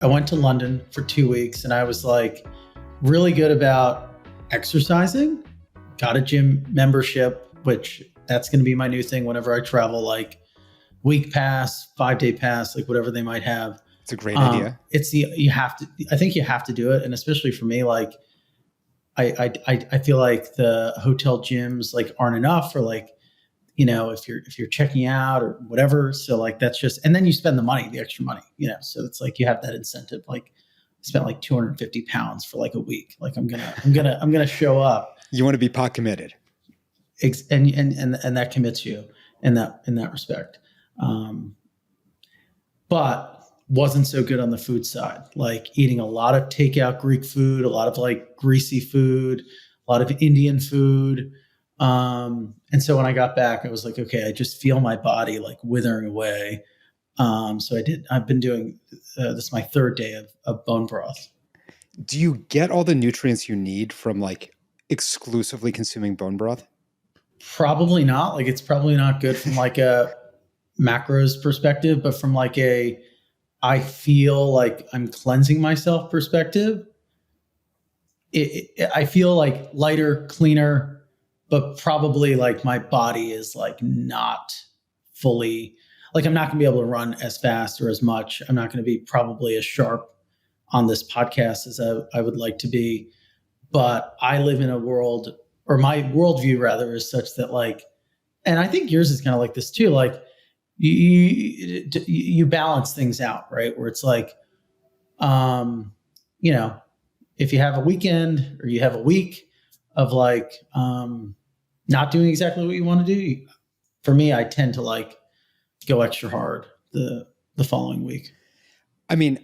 I went to London for 2 weeks and I was like really good about exercising, got a gym membership, which that's going to be my new thing whenever I travel, like week pass, 5-day pass, like whatever they might have. It's a great idea. I think you have to do it. And especially for me, like I feel like the hotel gyms like aren't enough, or like, you know, if you're checking out or whatever. So like, that's just, and then you spend the extra money, you know? So it's like, you have that incentive. Like I spent like 250 pounds for like a week. Like I'm going to show up. You want to be pot committed. And that commits you in that respect. But wasn't so good on the food side, like eating a lot of takeout Greek food, a lot of like greasy food, a lot of Indian food. And so when I got back, I was like, okay, I just feel my body like withering away. So I've been doing, this is my third day of bone broth. Do you get all the nutrients you need from like exclusively consuming bone broth? Probably not. Like, it's probably not good from like a macros perspective, but from like I feel like I'm cleansing myself perspective, I feel like lighter, cleaner, but probably like my body is like not fully, like I'm not going to be able to run as fast or as much. I'm not going to be probably as sharp on this podcast as I would like to be. But I live in a world, or my worldview rather, is such that like, and I think yours is kind of like this too, like you balance things out, right? Where it's like, you know, if you have a weekend or you have a week of like not doing exactly what you want to do, for me, I tend to like go extra hard the following week. I mean,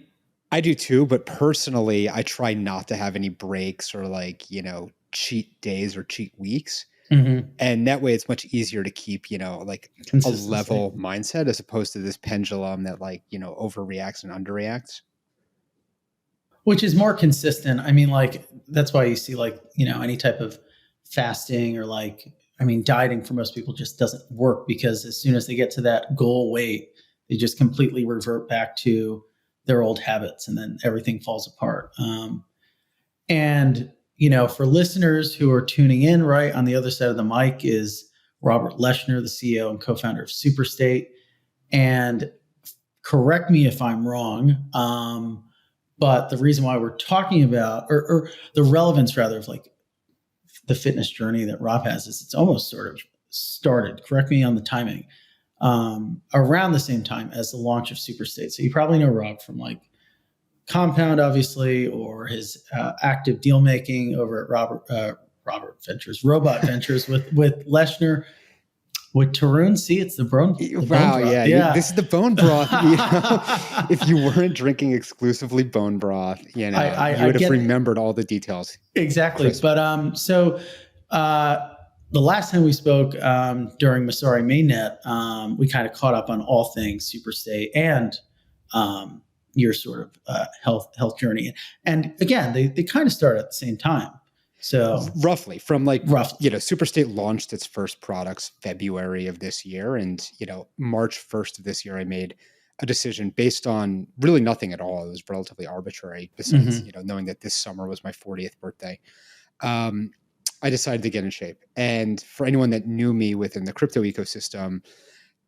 I do too, but personally, I try not to have any breaks or like, you know, cheat days or cheat weeks. Mm-hmm. And that way it's much easier to keep, you know, like a level mindset as opposed to this pendulum that like, you know, overreacts and underreacts. Which is more consistent. I mean, like, that's why you see like, you know, any type of fasting or like, I mean, dieting for most people just doesn't work, because as soon as they get to that goal weight, they just completely revert back to their old habits, and then everything falls apart. And, you know, for listeners who are tuning in, right on the other side of the mic is Robert Leshner, the CEO and co-founder of Superstate. And correct me if I'm wrong, but the reason why we're talking about, or the relevance rather, of like the fitness journey that Rob has, is it's almost sort of started, correct me on the timing, around the same time as the launch of Superstate. So you probably know Rob from like Compound, obviously, or his active deal making over at Robot Ventures with Leshner, with Tarun. See, it's the bone. Wow, bone broth. Yeah. This is the bone broth. You know? If you weren't drinking exclusively bone broth, you know, you would have remembered all the details. Exactly. Crisp. But so the last time we spoke during Masari Mainnet, we kind of caught up on all things Superstate and your sort of health journey. And again, they kind of started at the same time. So roughly, you know, Superstate launched its first products February of this year. And, you know, March 1st of this year, I made a decision based on really nothing at all. It was relatively arbitrary, besides, you know, knowing that this summer was my 40th birthday. I decided to get in shape. And for anyone that knew me within the crypto ecosystem,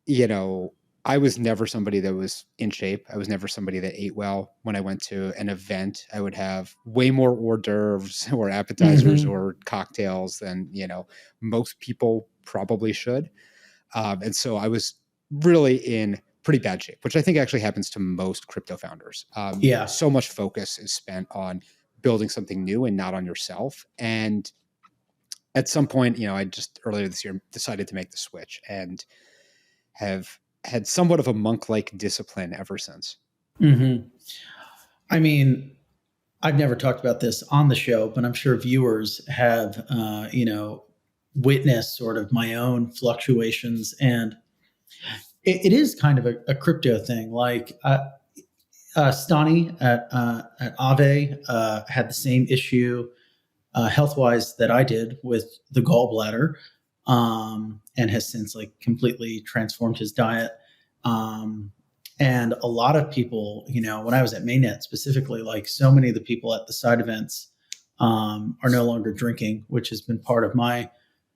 you know, I was never somebody that was in shape. I was never somebody that ate well. When I went to an event, I would have way more hors d'oeuvres or appetizers or cocktails than, you know, most people probably should. And so I was really in pretty bad shape, which I think actually happens to most crypto founders. So much focus is spent on building something new and not on yourself. And at some point, you know, I just earlier this year decided to make the switch and have had somewhat of a monk-like discipline ever since. Mm-hmm. I mean, I've never talked about this on the show, but I'm sure viewers have, you know, witnessed sort of my own fluctuations. And it is kind of a crypto thing. Like Stani at Aave had the same issue health-wise that I did with the gallbladder. And has since like completely transformed his diet. And a lot of people, when I was at Mainnet specifically, like so many of the people at the side events are no longer drinking, which has been part of my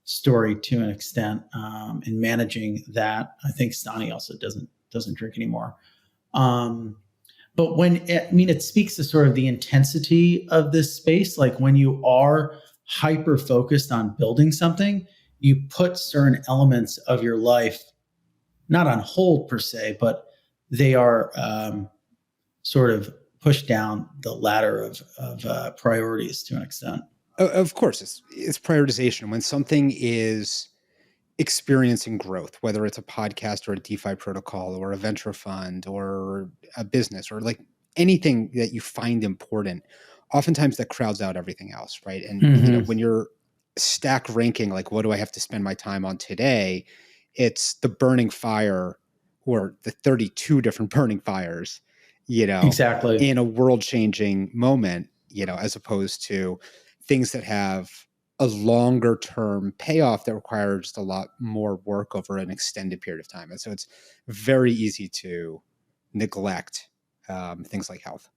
story to an extent in managing that. I think Stani also doesn't drink anymore. But it speaks to sort of the intensity of this space. Like when you are hyper focused on building something, you put certain elements of your life not on hold per se, but they are sort of pushed down the ladder of priorities to an extent. Of course, it's prioritization. When something is experiencing growth, whether it's a podcast or a DeFi protocol or a venture fund or a business or like anything that you find important, oftentimes that crowds out everything else, right? And when you're stack ranking, like what do I have to spend my time on today? It's the burning fire or the 32 different burning fires, Exactly. in a world-changing moment, as opposed to things that have a longer term payoff that requires just a lot more work over an extended period of time. And so it's very easy to neglect things like health.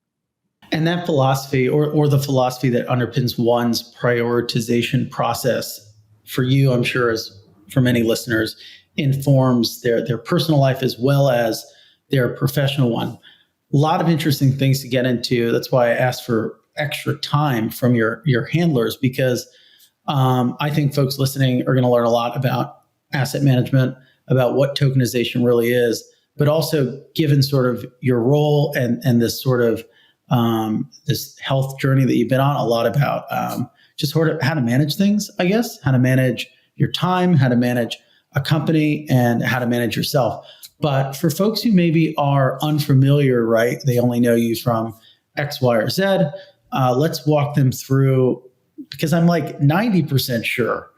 And that philosophy or the philosophy that underpins one's prioritization process for you, I'm sure, as for many listeners, informs their personal life as well as their professional one. A lot of interesting things to get into. That's why I asked for extra time from your handlers, because I think folks listening are going to learn a lot about asset management, about what tokenization really is, but also given sort of your role and this sort of this health journey that you've been on, a lot about just sort of how to manage things, I guess, how to manage your time, how to manage a company, and how to manage yourself. But for folks who maybe are unfamiliar, right, they only know you from X, Y, or Z, let's walk them through, because I'm like 90% sure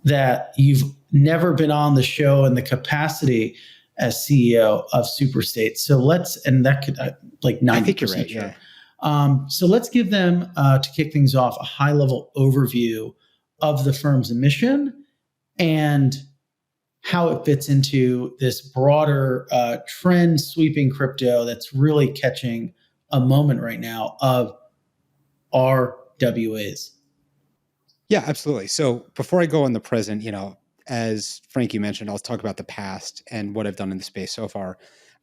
that you've never been on the show in the capacity as CEO of Superstate. So and that could like 90%. I think you're right, sure. Yeah. So let's give them, to kick things off, a high level overview of the firm's mission and how it fits into this broader trend sweeping crypto that's really catching a moment right now of RWAs. Yeah, absolutely. So before I go on the present, as Frankie mentioned, I'll talk about the past and what I've done in the space so far.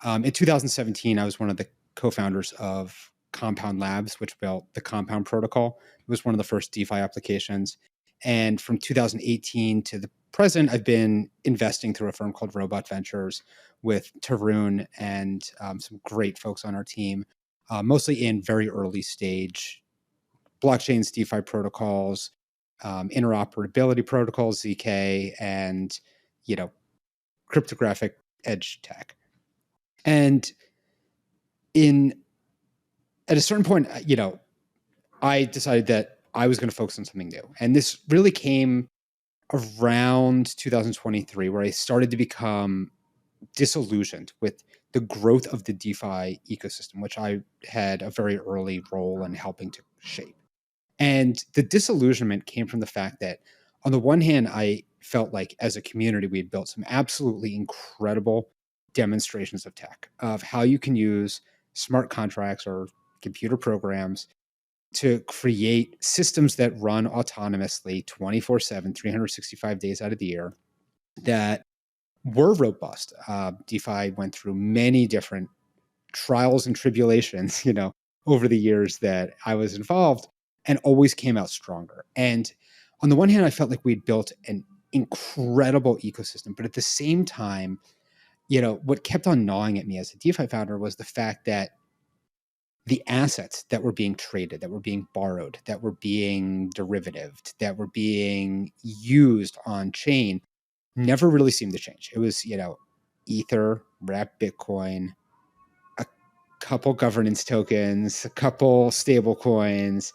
In 2017, I was one of the co-founders of Compound Labs, which built the Compound protocol. It was one of the first DeFi applications. And from 2018 to the present, I've been investing through a firm called Robot Ventures with Tarun and some great folks on our team, mostly in very early stage blockchains, DeFi protocols, interoperability protocols, ZK, and cryptographic edge tech. And at a certain point, I decided that I was going to focus on something new. And this really came around 2023, where I started to become disillusioned with the growth of the DeFi ecosystem, which I had a very early role in helping to shape. And the disillusionment came from the fact that, on the one hand, I felt like as a community, we had built some absolutely incredible demonstrations of tech, of how you can use smart contracts or computer programs to create systems that run autonomously 24/7, 365 days out of the year, that were robust. DeFi went through many different trials and tribulations, over the years that I was involved, and always came out stronger. And on the one hand, I felt like we'd built an incredible ecosystem, but at the same time, what kept on gnawing at me as a DeFi founder was the fact that the assets that were being traded, that were being borrowed, that were being derivatived, that were being used on chain never really seemed to change. It was, Ether, wrapped Bitcoin, a couple governance tokens, a couple stable coins,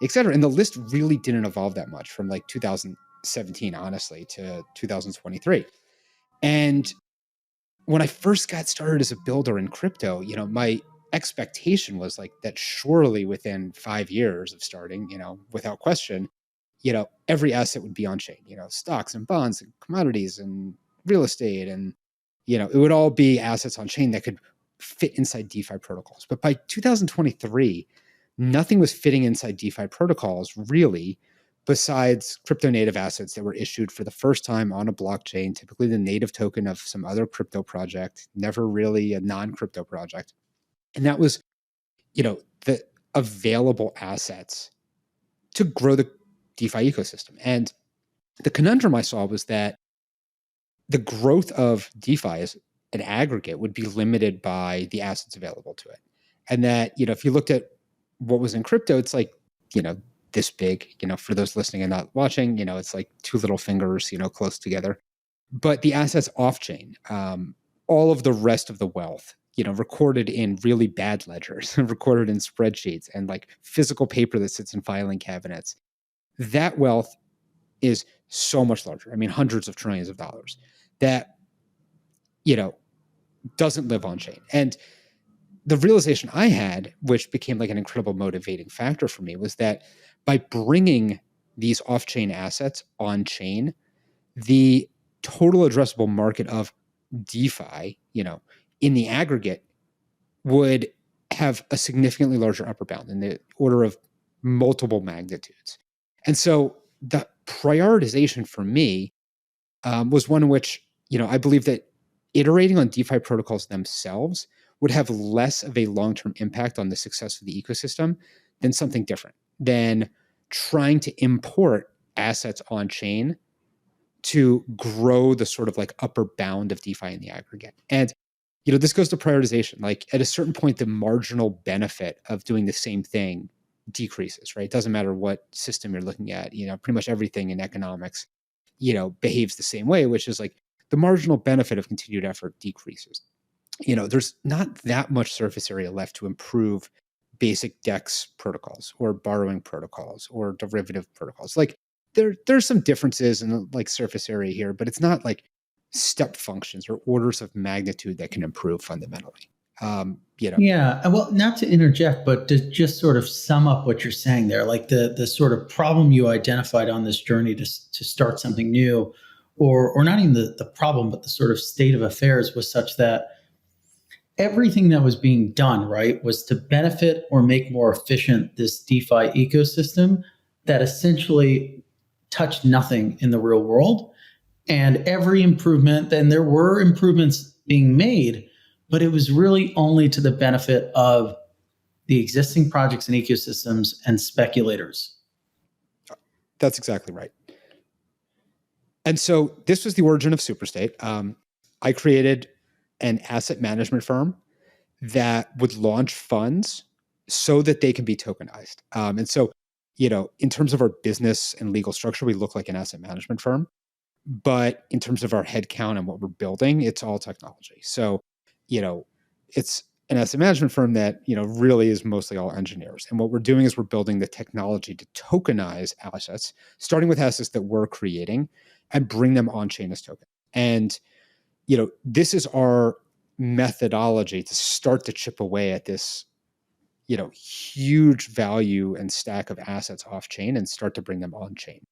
et cetera. And the list really didn't evolve that much from like 2017, honestly, to 2023. And when I first got started as a builder in crypto, my expectation was like that surely within 5 years of starting, without question, every asset would be on chain, stocks and bonds and commodities and real estate. And, it would all be assets on chain that could fit inside DeFi protocols. But by 2023, nothing was fitting inside DeFi protocols really, besides crypto native assets that were issued for the first time on a blockchain, typically the native token of some other crypto project, never really a non-crypto project. And that was, the available assets to grow the DeFi ecosystem. And the conundrum I saw was that the growth of DeFi as an aggregate would be limited by the assets available to it. And that, if you looked at what was in crypto, it's like, this big, for those listening and not watching, it's like two little fingers, close together. But the assets off chain, all of the rest of the wealth, recorded in really bad ledgers, recorded in spreadsheets and like physical paper that sits in filing cabinets, that wealth is so much larger. I mean, hundreds of trillions of dollars that, doesn't live on chain. And the realization I had, which became like an incredible motivating factor for me, was that by bringing these off-chain assets on chain, the total addressable market of DeFi, in the aggregate would have a significantly larger upper bound in the order of multiple magnitudes. And so the prioritization for me was one in which, I believe that iterating on DeFi protocols themselves would have less of a long-term impact on the success of the ecosystem than something different, than trying to import assets on chain to grow the sort of like upper bound of DeFi in the aggregate. And, this goes to prioritization. Like at a certain point, the marginal benefit of doing the same thing decreases, right? It doesn't matter what system you're looking at, pretty much everything in economics, behaves the same way, which is like the marginal benefit of continued effort decreases. There's not that much surface area left to improve basic DEX protocols or borrowing protocols or derivative protocols. Like there's some differences in like surface area here, but it's not like step functions or orders of magnitude that can improve fundamentally. Yeah. Well, not to interject, but to just sort of sum up what you're saying there, like the sort of problem you identified on this journey to start something new, or not even the problem, but the sort of state of affairs was such that everything that was being done, right, was to benefit or make more efficient this DeFi ecosystem that essentially touched nothing in the real world. And every improvement, and there were improvements being made, but it was really only to the benefit of the existing projects and ecosystems and speculators. That's exactly right. And so this was the origin of Superstate. I created an asset management firm that would launch funds so that they can be tokenized. And so, in terms of our business and legal structure, we look like an asset management firm. But in terms of our headcount and what we're building, it's all technology. So, it's an asset management firm that, really is mostly all engineers. And what we're doing is we're building the technology to tokenize assets, starting with assets that we're creating and bring them on chain as tokens. And, this is our methodology to start to chip away at this, huge value and stack of assets off chain and start to bring them on chain.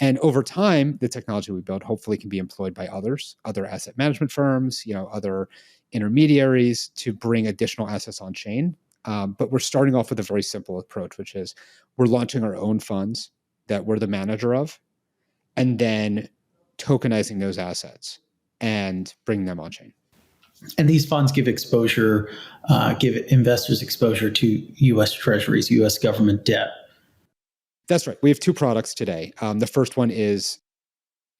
And over time, the technology we build hopefully can be employed by others, other asset management firms, other intermediaries to bring additional assets on chain. But we're starting off with a very simple approach, which is we're launching our own funds that we're the manager of, and then tokenizing those assets and bring them on chain. And these funds give exposure, give investors exposure to U.S. treasuries, U.S. government debt. That's right. We have two products today. The first one is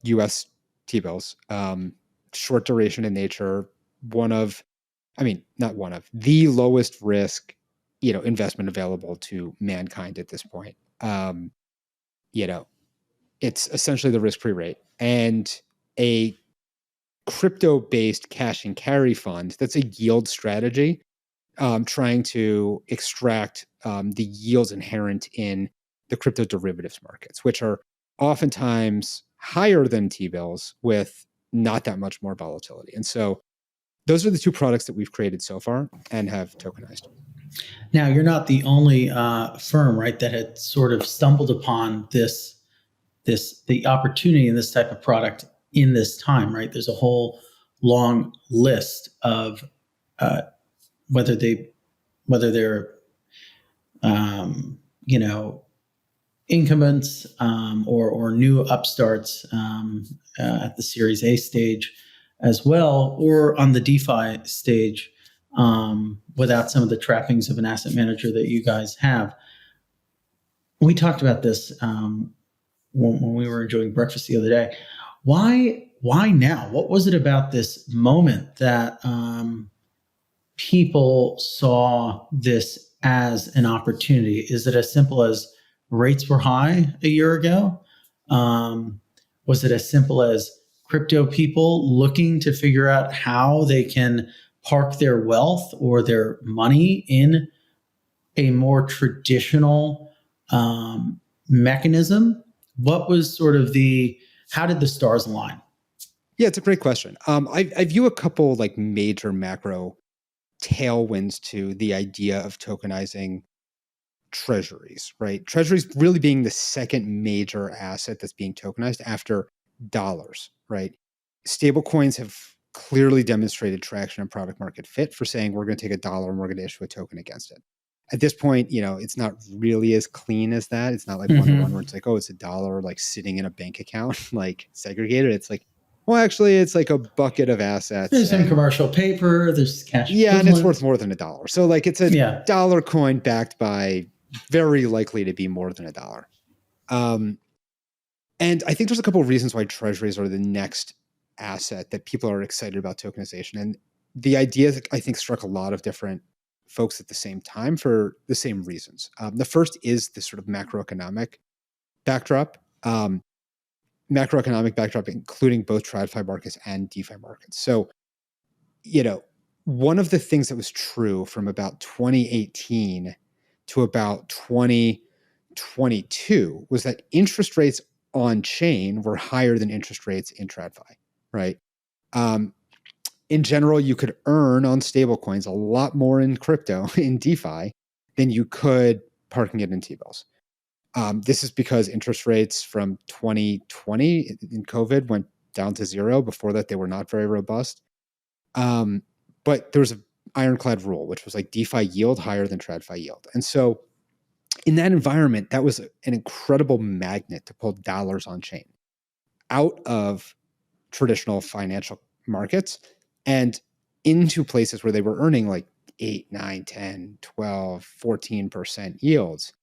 U.S. T-bills, short duration in nature, the lowest risk, investment available to mankind at this point. It's essentially the risk-free rate, and a crypto-based cash and carry fund that's a yield strategy, trying to extract the yields inherent in the crypto derivatives markets, which are oftentimes higher than T-bills with not that much more volatility. And so those are the two products that we've created so far and have tokenized. Now, you're not the only firm, right, that had sort of stumbled upon the opportunity in this type of product in this time, right? There's a whole long list of whether they're you know, incumbents or new upstarts at the Series A stage as well, or on the DeFi stage without some of the trappings of an asset manager that you guys have. We talked about this when we were enjoying breakfast the other day. Why now? What was it about this moment that people saw this as an opportunity? Is it as simple as rates were high a year ago? Was it as simple as crypto people looking to figure out how they can park their wealth or their money in a more traditional mechanism? What was sort of how did the stars align? Yeah, it's a great question. I view a couple like major macro tailwinds to the idea of tokenizing treasuries, right? Treasuries really being the second major asset that's being tokenized after dollars, right? Stablecoins have clearly demonstrated traction and product market fit for saying we're going to take $1 and we're going to issue a token against it. At this point, you know, it's not really as clean as that. It's not like one-to-one where it's like, oh, it's $1 like sitting in a bank account, like segregated. It's like, well, actually, it's like a bucket of assets. There's some commercial paper, there's cash. Yeah, and it's worth more than $1. So like it's a dollar coin backed by very likely to be more than $1. And I think there's a couple of reasons why treasuries are the next asset that people are excited about tokenization. And the idea, I think, struck a lot of different folks at the same time for the same reasons. The first is this sort of macroeconomic backdrop. Macroeconomic backdrop, including both TradFi markets and DeFi markets. So, you know, one of the things that was true from about 2018 to about 2022 was that interest rates on chain were higher than interest rates in TradFi, right? In general, you could earn on stablecoins a lot more in crypto in DeFi than you could parking it in T-bills. This is because interest rates from 2020 in COVID went down to zero. Before that, they were not very robust. But there was an ironclad rule, which was like DeFi yield higher than TradFi yield. And so in that environment, that was an incredible magnet to pull dollars on chain out of traditional financial markets and into places where they were earning like 8, 9, 10, 12, 14% yields.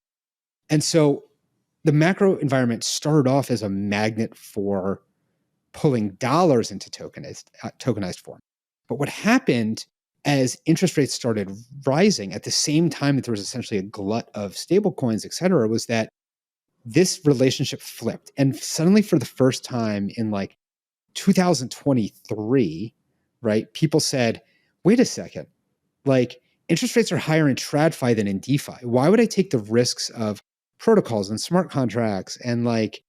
And so the macro environment started off as a magnet for pulling dollars into tokenized form. But what happened as interest rates started rising at the same time that there was essentially a glut of stablecoins, et cetera, was that this relationship flipped. And suddenly for the first time in like 2023, right, people said, wait a second, like interest rates are higher in TradFi than in DeFi. Why would I take the risks of protocols and smart contracts and like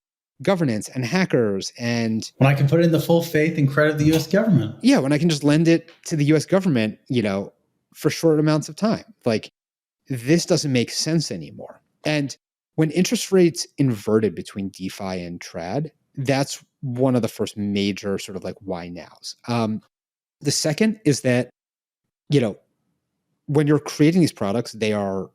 governance and hackers and when I can put in the full faith and credit of the US government? Yeah, when I can just lend it to the US government, you know, for short amounts of time. Like this doesn't make sense anymore. And when interest rates inverted between DeFi and Trad, that's one of the first major sort of like why nows. The second is that, you know, when you're creating these products, they are,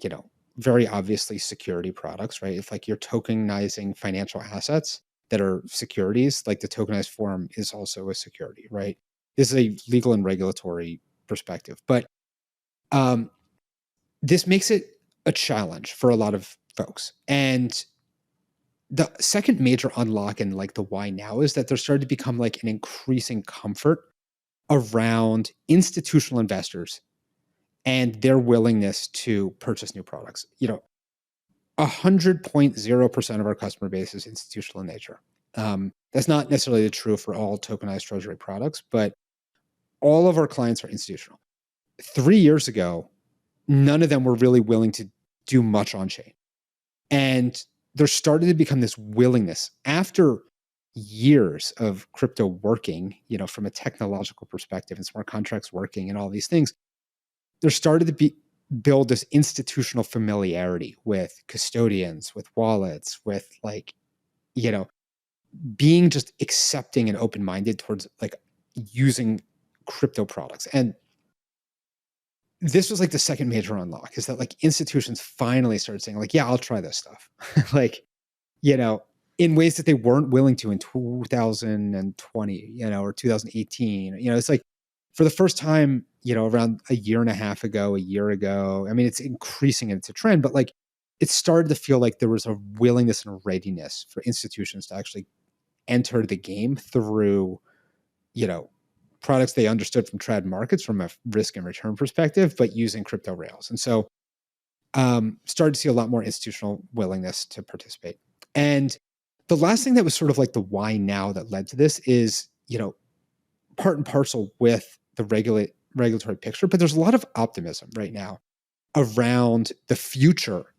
you know, very obviously security products, right? If like you're tokenizing financial assets that are securities, like the tokenized form is also a security, right? This is a legal and regulatory perspective. But this makes it a challenge for a lot of folks. And the second major unlock in like the why now is that there started to become like an increasing comfort around institutional investors and their willingness to purchase new products. You know, 100.0% of our customer base is institutional in nature. That's not necessarily true for all tokenized treasury products, but all of our clients are institutional. 3 years ago, none of them were really willing to do much on chain. And there started to become this willingness after years of crypto working, you know, from a technological perspective and smart contracts working and all these things. There started to build this institutional familiarity with custodians, with wallets, with like, you know, being just accepting and open-minded towards like using crypto products. And this was like the second major unlock, is that like institutions finally started saying like, yeah, I'll try this stuff. Like, you know, in ways that they weren't willing to in 2020, you know, or 2018. You know, it's like for the first time, you know, around a year ago, I mean, it's increasing and it's a trend, but like it started to feel like there was a willingness and a readiness for institutions to actually enter the game through, you know, products they understood from trad markets from a risk and return perspective, but using crypto rails. And so started to see a lot more institutional willingness to participate. And the last thing that was sort of like the why now that led to this is, you know, part and parcel with the regulatory picture, but there's a lot of optimism right now around the future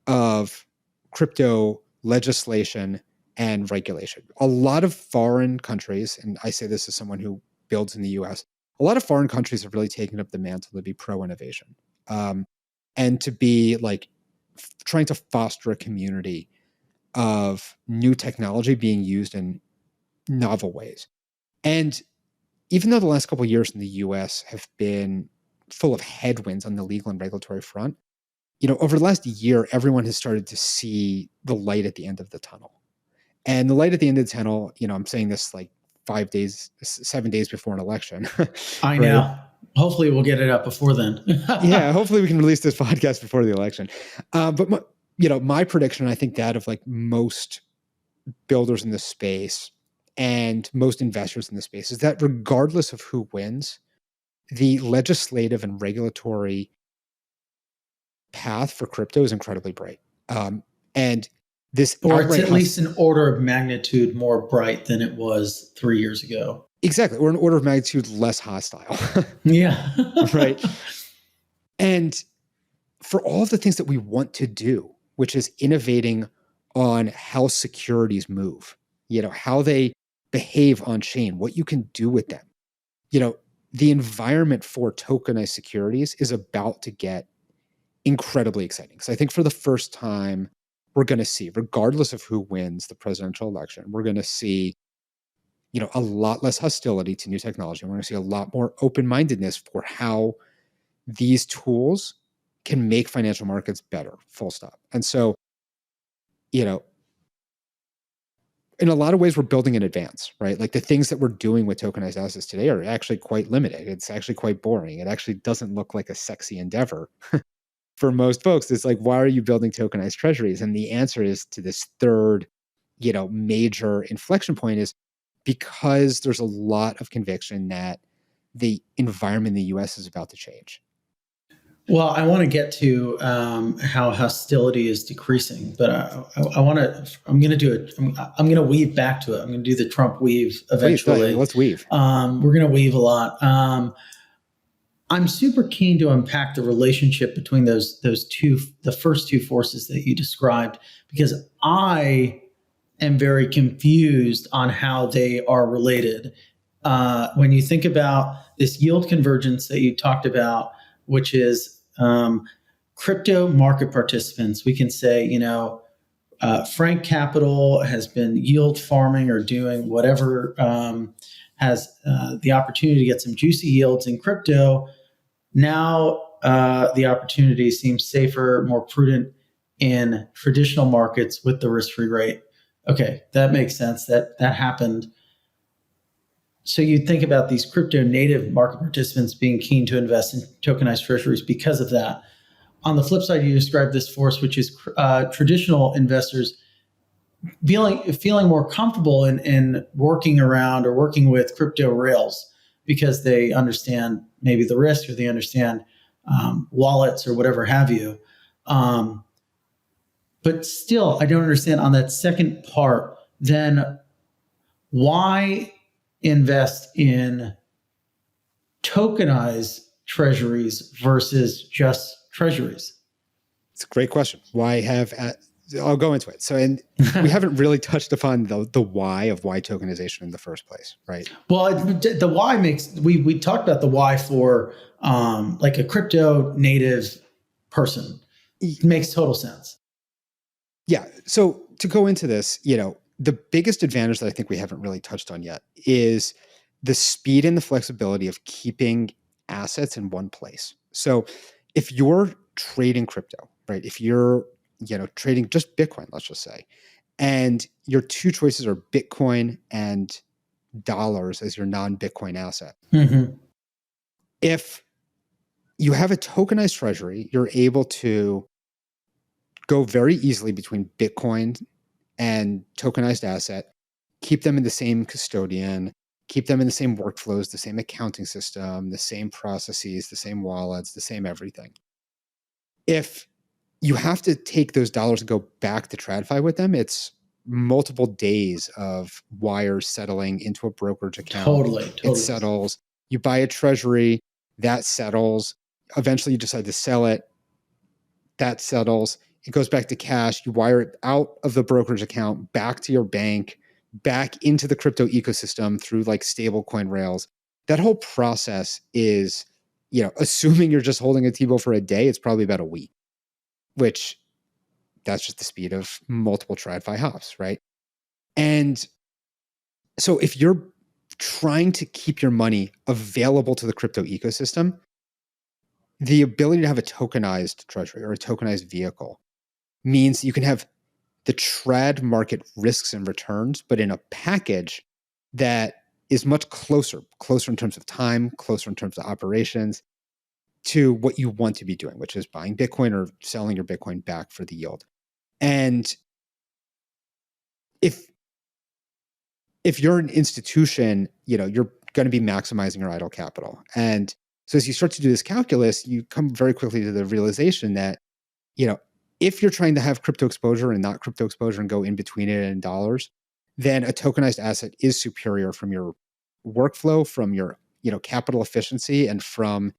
of crypto legislation and regulation. A lot of foreign countries, and I say this as someone who builds in the US, a lot of foreign countries have really taken up the mantle to be pro-innovation and to be like trying to foster a community of new technology being used in novel ways. And even though the last couple of years in the US have been full of headwinds on the legal and regulatory front, you know, over the last year, everyone has started to see the light at the end of the tunnel. And the light at the end of the tunnel, you know, I'm saying this like 7 days before an election. I right? know. Hopefully we'll get it up before then. Yeah, hopefully we can release this podcast before the election. But my prediction, I think that of like most builders in this space and most investors in this space, is that regardless of who wins, the legislative and regulatory path for crypto is incredibly bright. And this, or it's at least an order of magnitude more bright than it was 3 years ago. Exactly. Or an order of magnitude less hostile. Yeah. Right. And for all of the things that we want to do, which is innovating on how securities move, you know, how they behave on chain, what you can do with them, you know, the environment for tokenized securities is about to get incredibly exciting. So I think for the first time, we're going to see, regardless of who wins the presidential election, we're going to see, you know, a lot less hostility to new technology. We're going to see a lot more open-mindedness for how these tools can make financial markets better, full stop. And so, you know, in a lot of ways, we're building in advance, right? Like the things that we're doing with tokenized assets today are actually quite limited. It's actually quite boring. It actually doesn't look like a sexy endeavor for most folks. It's like, why are you building tokenized treasuries? And the answer is to this third, you know, major inflection point is because there's a lot of conviction that the environment in the US is about to change. Well, I want to get to how hostility is decreasing, but I'm going to weave back to it. I'm going to do the Trump weave eventually. Please, let's weave. We're going to weave a lot. I'm super keen to unpack the relationship between the first two forces that you described, because I am very confused on how they are related. When you think about this yield convergence that you talked about, which is crypto market participants, we can say, you know, Frank Capital has been yield farming or doing whatever, has the opportunity to get some juicy yields in crypto. Now the opportunity seems safer, more prudent in traditional markets with the risk-free rate. Okay, that makes sense. That happened. So you think about these crypto native market participants being keen to invest in tokenized treasuries because of that. On the flip side, you describe this force, which is traditional investors feeling more comfortable in working around or working with crypto rails because they understand maybe the risk, or they understand wallets or whatever have you. But still, I don't understand on that second part, then why invest in tokenized treasuries versus just treasuries? It's a great question. Why have, I'll go into it. So, and we haven't really touched upon the why of why tokenization in the first place, right? Well, the why we talked about the why for like a crypto native person. It makes total sense. Yeah. So to go into this, you know, the biggest advantage that I think we haven't really touched on yet is the speed and the flexibility of keeping assets in one place. So if you're trading crypto, right? If you're, trading just Bitcoin, let's just say, and your two choices are Bitcoin and dollars as your non-Bitcoin asset. Mm-hmm. If you have a tokenized treasury, you're able to go very easily between Bitcoin and tokenized asset, keep them in the same custodian, keep them in the same workflows, the same accounting system, the same processes, the same wallets, the same everything. If you have to take those dollars and go back to TradFi with them, it's multiple days of wires settling into a brokerage account. Totally. It settles. You buy a treasury, that settles. Eventually you decide to sell it. That settles. It goes back to cash. You wire it out of the brokerage account, back to your bank, back into the crypto ecosystem through like stablecoin rails. That whole process is, assuming you're just holding a T-bill for a day, it's probably about a week, which that's just the speed of multiple TradFi hops, right? And so if you're trying to keep your money available to the crypto ecosystem, the ability to have a tokenized treasury or a tokenized vehicle means you can have the trad market risks and returns, but in a package that is much closer in terms of time, closer in terms of operations to what you want to be doing, which is buying Bitcoin or selling your Bitcoin back for the yield. And if you're an institution, you're going to be maximizing your idle capital. And so as you start to do this calculus, you come very quickly to the realization that, if you're trying to have crypto exposure and not crypto exposure and go in between it and dollars, then a tokenized asset is superior from your workflow, from your, capital efficiency, and from,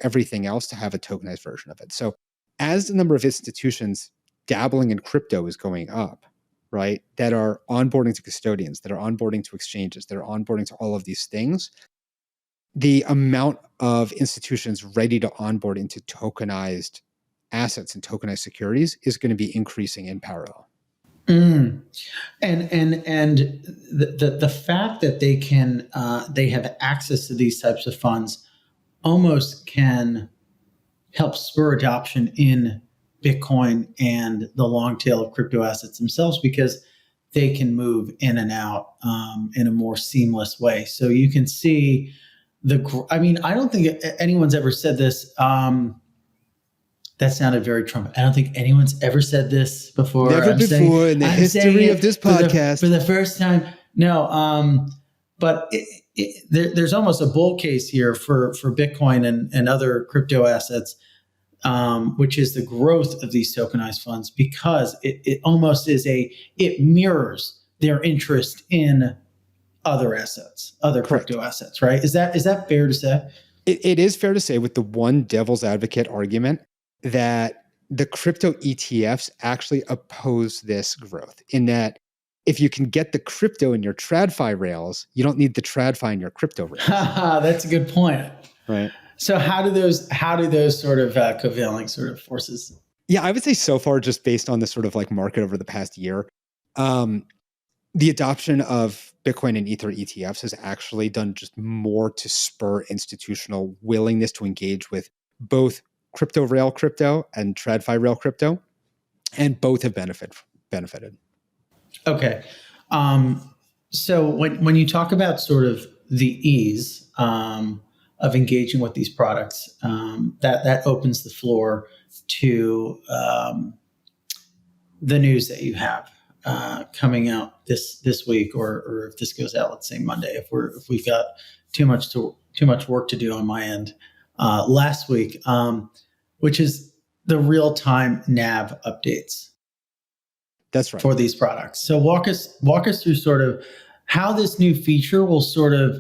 everything else to have a tokenized version of it. So as the number of institutions dabbling in crypto is going up, right, that are onboarding to custodians, that are onboarding to exchanges, that are onboarding to all of these things, the amount of institutions ready to onboard into tokenized assets and tokenized securities is going to be increasing in parallel. And the fact that they have access to these types of funds almost can help spur adoption in Bitcoin and the long tail of crypto assets themselves, because they can move in and out in a more seamless way. So you can see I don't think anyone's ever said this. That sounded very Trump. I don't think anyone's ever said this before. Never before in the history of this podcast. For the first time. No, but there's almost a bull case here for Bitcoin and other crypto assets, which is the growth of these tokenized funds, because it almost it mirrors their interest in other assets, other crypto assets, right? Is that fair to say? It is fair to say, with the one devil's advocate argument, that the crypto ETFs actually oppose this growth, in that if you can get the crypto in your TradFi rails, you don't need the TradFi in your crypto rails. That's a good point. Right. So how do those sort of covalent sort of forces? Yeah, I would say so far, just based on the sort of like market over the past year, the adoption of Bitcoin and Ether ETFs has actually done just more to spur institutional willingness to engage with both crypto rail crypto and TradFi rail crypto, and both have benefited. Okay. So when you talk about sort of the ease of engaging with these products, that opens the floor to the news that you have coming out this week, or if this goes out, let's say Monday, if we've got too much work to do on my end. Last week, which is the real-time NAV updates. That's right. For these products. So walk us through sort of how this new feature will sort of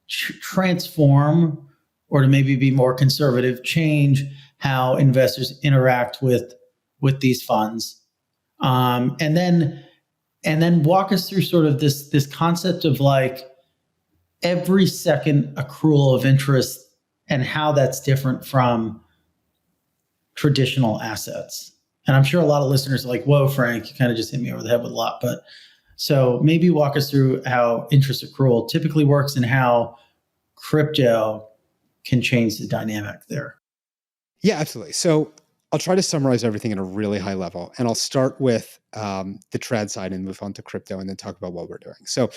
transform, or to maybe be more conservative, change how investors interact with these funds, and then walk us through sort of this concept of like every second accrual of interest and how that's different from traditional assets. And I'm sure a lot of listeners are like, whoa, Frank, you kind of just hit me over the head with a lot. But so maybe walk us through how interest accrual typically works and how crypto can change the dynamic there. Yeah, absolutely. So I'll try to summarize everything at a really high level, and I'll start with the trad side and move on to crypto and then talk about what we're doing. So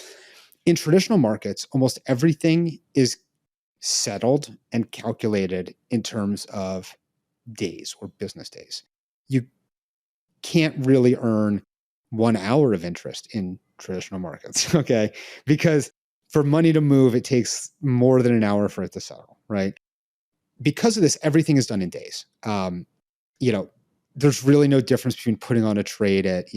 in traditional markets, almost everything is settled and calculated in terms of days or business days. You can't really earn 1 hour of interest in traditional markets, okay? Because for money to move, it takes more than an hour for it to settle, right? Because of this, everything is done in days. There's really no difference between putting on a trade at,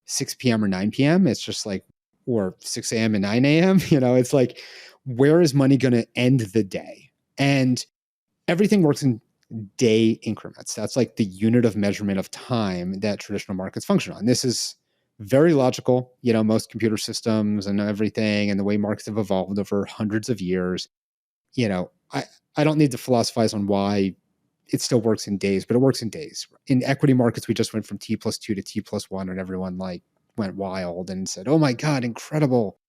6 p.m. or 9 p.m. It's just like, or 6 a.m. and 9 a.m. It's like, where is money going to end the day? And everything works in day increments. That's like the unit of measurement of time that traditional markets function on. This is very logical. Most computer systems and everything and the way markets have evolved over hundreds of years. I don't need to philosophize on why it still works in days, but it works in days. In equity markets, we just went from T+2 to T+1 and everyone went wild and said, oh my God, incredible.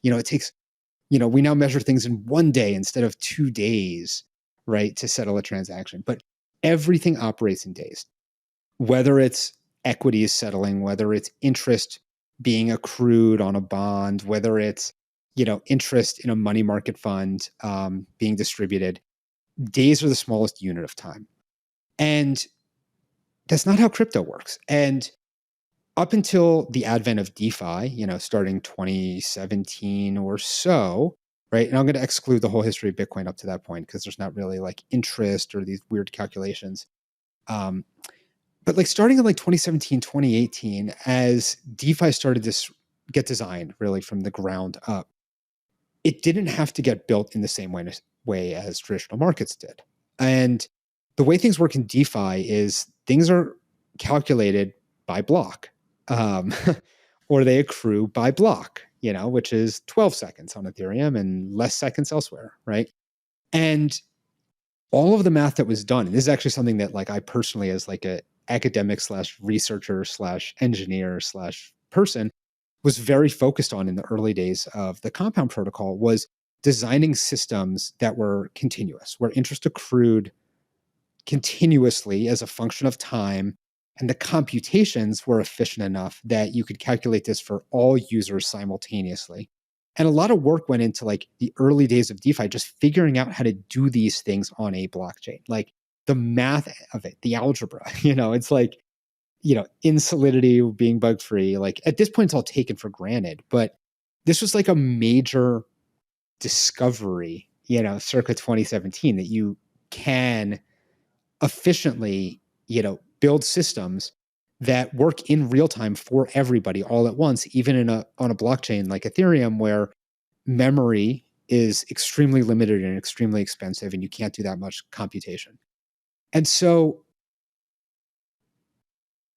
It takes, we now measure things in 1 day instead of 2 days, right, to settle a transaction. But everything operates in days, whether it's equity is settling, whether it's interest being accrued on a bond, whether it's, interest in a money market fund being distributed. Days are the smallest unit of time. And that's not how crypto works. And up until the advent of DeFi, starting 2017 or so, right? And I'm going to exclude the whole history of Bitcoin up to that point because there's not really like interest or these weird calculations. But like starting in like 2017, 2018, as DeFi started to get designed really from the ground up, it didn't have to get built in the same way as traditional markets did. And the way things work in DeFi is things are calculated by block, or they accrue by block, which is 12 seconds on Ethereum and less seconds elsewhere, right? And all of the math that was done, and this is actually something that like I personally as like a academic / researcher / engineer / person was very focused on in the early days of the Compound protocol was designing systems that were continuous, where interest accrued continuously as a function of time, and the computations were efficient enough that you could calculate this for all users simultaneously. And a lot of work went into like the early days of DeFi, just figuring out how to do these things on a blockchain, like the math of it, the algebra, it's like, in Solidity being bug free, like at this point, it's all taken for granted. But this was like a major discovery, circa 2017, that you can efficiently, build systems that work in real time for everybody all at once, even on a blockchain like Ethereum, where memory is extremely limited and extremely expensive, and you can't do that much computation. And so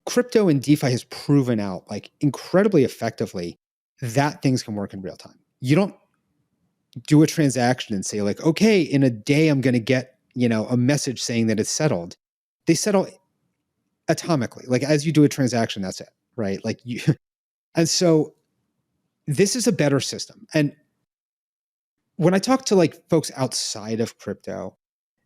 crypto and DeFi has proven out like incredibly effectively that things can work in real time. You don't do a transaction and say like, okay, in a day, I'm going to get, a message saying that it's settled. They settle atomically. Like as you do a transaction, that's it, right? Like you, and so this is a better system. And when I talk to like folks outside of crypto,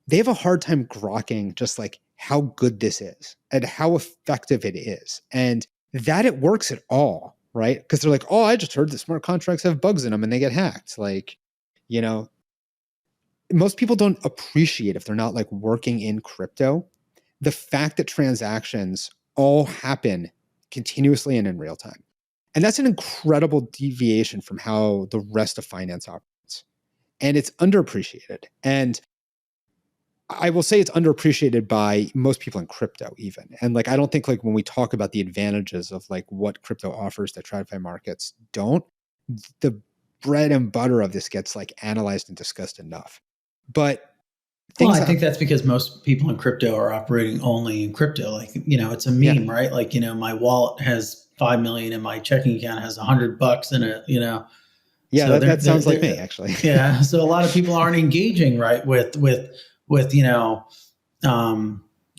they have a hard time grokking just like how good this is and how effective it is and that it works at all, right? Because they're like, oh, I just heard that smart contracts have bugs in them and they get hacked. Like, most people don't appreciate, if they're not like working in crypto, the fact that transactions all happen continuously and in real time. And that's an incredible deviation from how the rest of finance operates. And it's underappreciated. And I will say it's underappreciated by most people in crypto even. And like, I don't think like when we talk about the advantages of like what crypto offers that TradFi markets don't, the bread and butter of this gets like analyzed and discussed enough. But I think that's because most people in crypto are operating only in crypto. Like, it's a meme, right? Like, my wallet has 5 million and my checking account has $100 in it, Yeah, so that sounds like me, actually. Yeah. So a lot of people aren't engaging, right, with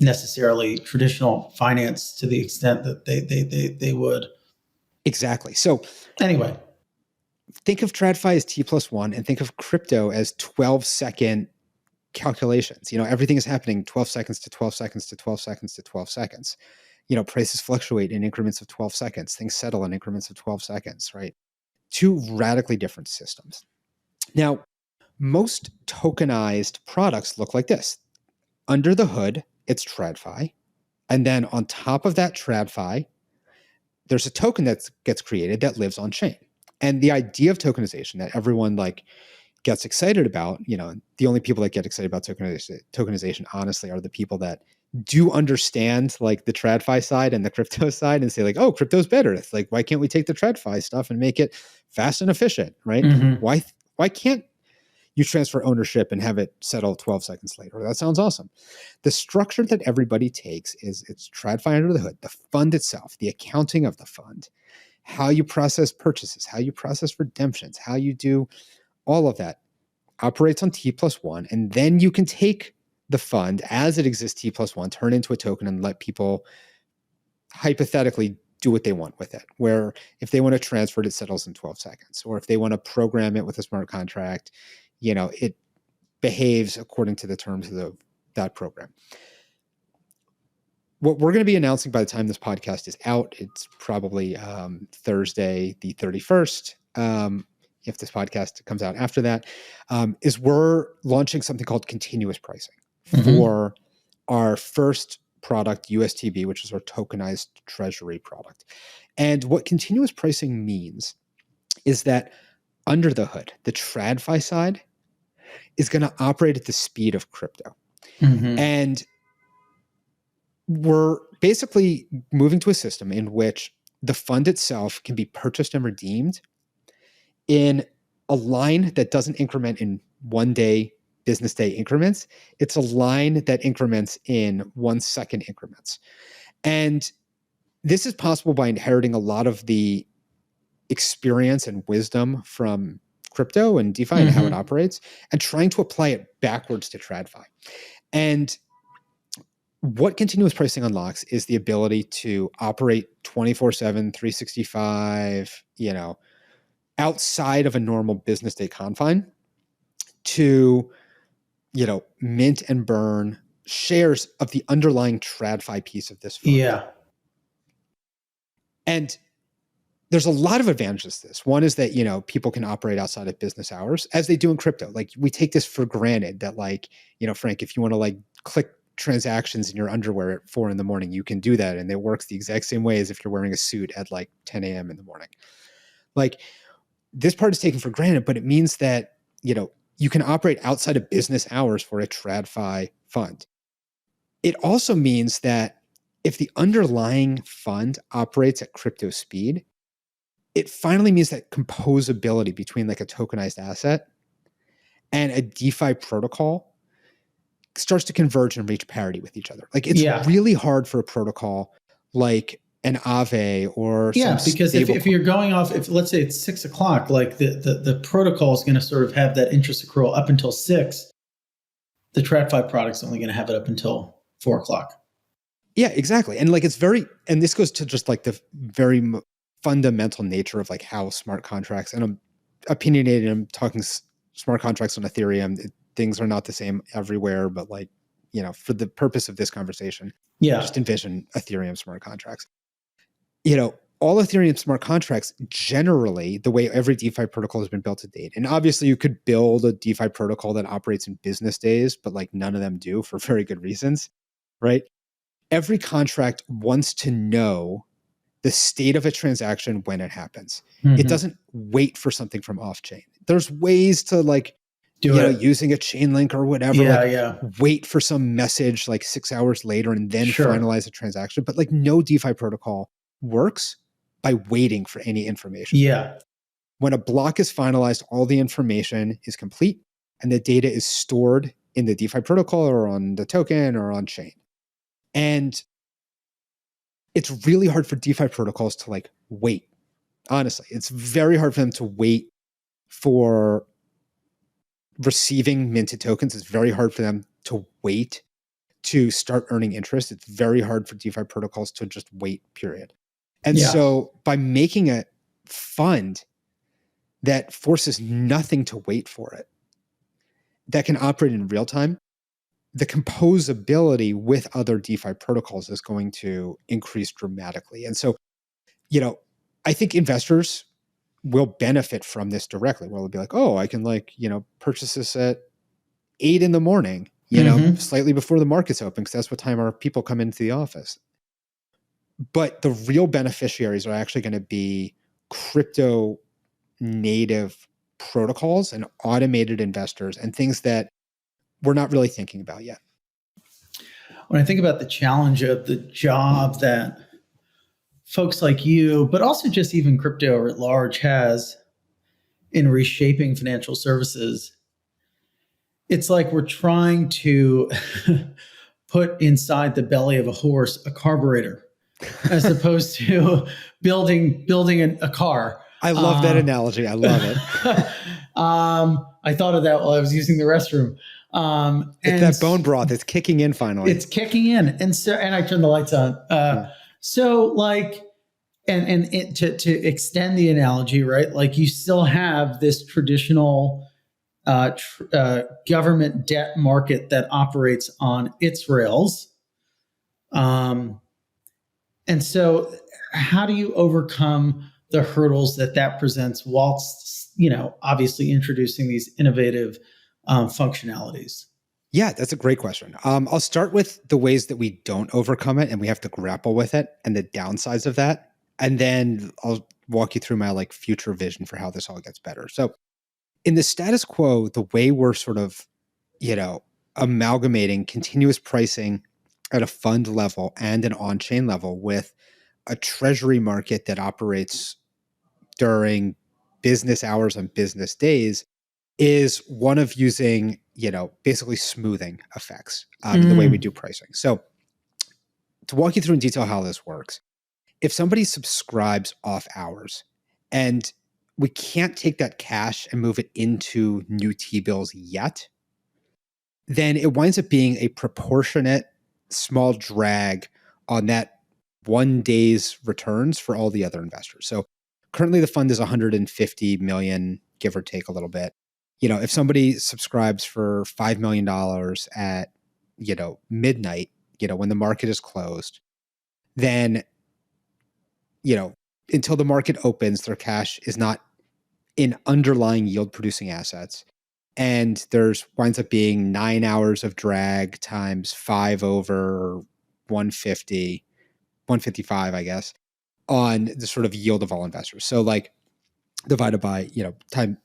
necessarily traditional finance to the extent that they would. Exactly. So anyway, think of TradFi as T+1 and think of crypto as 12-second calculations. Everything is happening 12 seconds to 12 seconds to 12 seconds to 12 seconds. Prices fluctuate in increments of 12 seconds. Things settle in increments of 12 seconds, right? Two radically different systems. Now, most tokenized products look like this. Under the hood, it's TradFi. And then on top of that TradFi, there's a token that gets created that lives on chain. And the idea of tokenization that everyone gets excited about, the only people that get excited about tokenization, honestly, are the people that do understand the TradFi side and the crypto side and say oh, crypto's better. It's why can't we take the TradFi stuff and make it fast and efficient, right? Mm-hmm. Why can't you transfer ownership and have it settle 12 seconds later? That sounds awesome. The structure that everybody takes is it's TradFi under the hood, the fund itself, the accounting of the fund, how you process purchases, how you process redemptions, how you do all of that operates on T+1. And then you can take the fund as it exists T+1, turn into a token and let people hypothetically do what they want with it. Where if they want to transfer it, it settles in 12 seconds. Or if they want to program it with a smart contract, it behaves according to the terms of that program. What we're going to be announcing by the time this podcast is out, it's probably Thursday, the 31st. If this podcast comes out after that, is we're launching something called continuous pricing for our first product, USTB, which is our tokenized treasury product. And what continuous pricing means is that under the hood, the TradFi side is going to operate at the speed of crypto. And we're basically moving to a system in which the fund itself can be purchased and redeemed in a line that doesn't increment in 1 day, business day increments. It's a line that increments in 1 second increments. And this is possible by inheriting a lot of the experience and wisdom from crypto and DeFi and how it operates and trying to apply it backwards to TradFi. And what continuous pricing unlocks is the ability to operate 24/7, 365, outside of a normal business day confine to, mint and burn shares of the underlying TradFi piece of this fund. Yeah. And there's a lot of advantages to this. One is that, people can operate outside of business hours as they do in crypto. We take this for granted that Frank, if you want to click transactions in your underwear at 4 a.m, you can do that. And it works the exact same way as if you're wearing a suit at 10 a.m. in the morning. This part is taken for granted, but it means that, you can operate outside of business hours for a TradFi fund. It also means that if the underlying fund operates at crypto speed, it finally means that composability between a tokenized asset and a DeFi protocol starts to converge and reach parity with each other. It's really hard for a protocol like an Aave or because if you're going off, if let's say it's 6 o'clock, the protocol is going to sort of have that interest accrual up until 6. The TradFi product's only going to have it up until 4 o'clock. Yeah, exactly. And and this goes to just the very fundamental nature of how smart contracts, and I'm opinionated, I'm talking smart contracts on Ethereum. Things are not the same everywhere, but for the purpose of this conversation, just envision Ethereum smart contracts. All Ethereum smart contracts, generally, the way every DeFi protocol has been built to date, and obviously you could build a DeFi protocol that operates in business days, but none of them do for very good reasons, right? Every contract wants to know the state of a transaction when it happens. It doesn't wait for something from Offchain. There's ways to using a chain link or whatever, wait for some message 6 hours later and then finalize a transaction. But no DeFi protocol works by waiting for any information. Yeah. When a block is finalized, all the information is complete and the data is stored in the DeFi protocol or on the token or on chain. And it's really hard for DeFi protocols to wait. Honestly, it's very hard for them to wait for receiving minted tokens. It's very hard for them to wait to start earning interest. It's very hard for DeFi protocols to just wait, period. And so by making a fund that forces nothing to wait for it, that can operate in real time, the composability with other DeFi protocols is going to increase dramatically. And so, I think investors will benefit from this directly. Where they'll be like, oh, I can purchase this at 8 a.m, slightly before the market's open, because that's what time our people come into the office. But the real beneficiaries are actually going to be crypto native protocols and automated investors and things that we're not really thinking about yet. When I think about the challenge of the job that folks like you, but also just even crypto at large, has in reshaping financial services, it's like we're trying to put inside the belly of a horse a carburetor, as opposed to building a car. I love that analogy. I love it. I thought of that while I was using the restroom. It's that bone broth. It's kicking in finally. It's kicking in, and I turned the lights on. So to extend the analogy, right? Like, you still have this traditional government debt market that operates on its rails. And so how do you overcome the hurdles that presents whilst, obviously introducing these innovative functionalities? Yeah, that's a great question. I'll start with the ways that we don't overcome it and we have to grapple with it and the downsides of that. And then I'll walk you through my future vision for how this all gets better. So in the status quo, the way we're sort of, amalgamating continuous pricing at a fund level and an on-chain level with a treasury market that operates during business hours on business days is one of using, basically smoothing effects in the way we do pricing. So to walk you through in detail how this works, if somebody subscribes off hours and we can't take that cash and move it into new T-bills yet, then it winds up being a proportionate small drag on that 1 day's returns for all the other investors. So currently the fund is 150 million, give or take a little bit. If somebody subscribes for $5 million at, midnight, when the market is closed, then, until the market opens, their cash is not in underlying yield producing assets. And there's winds up being 9 hours of drag times 5 over 150, 155, I guess, on the sort of yield of all investors. So divided by, time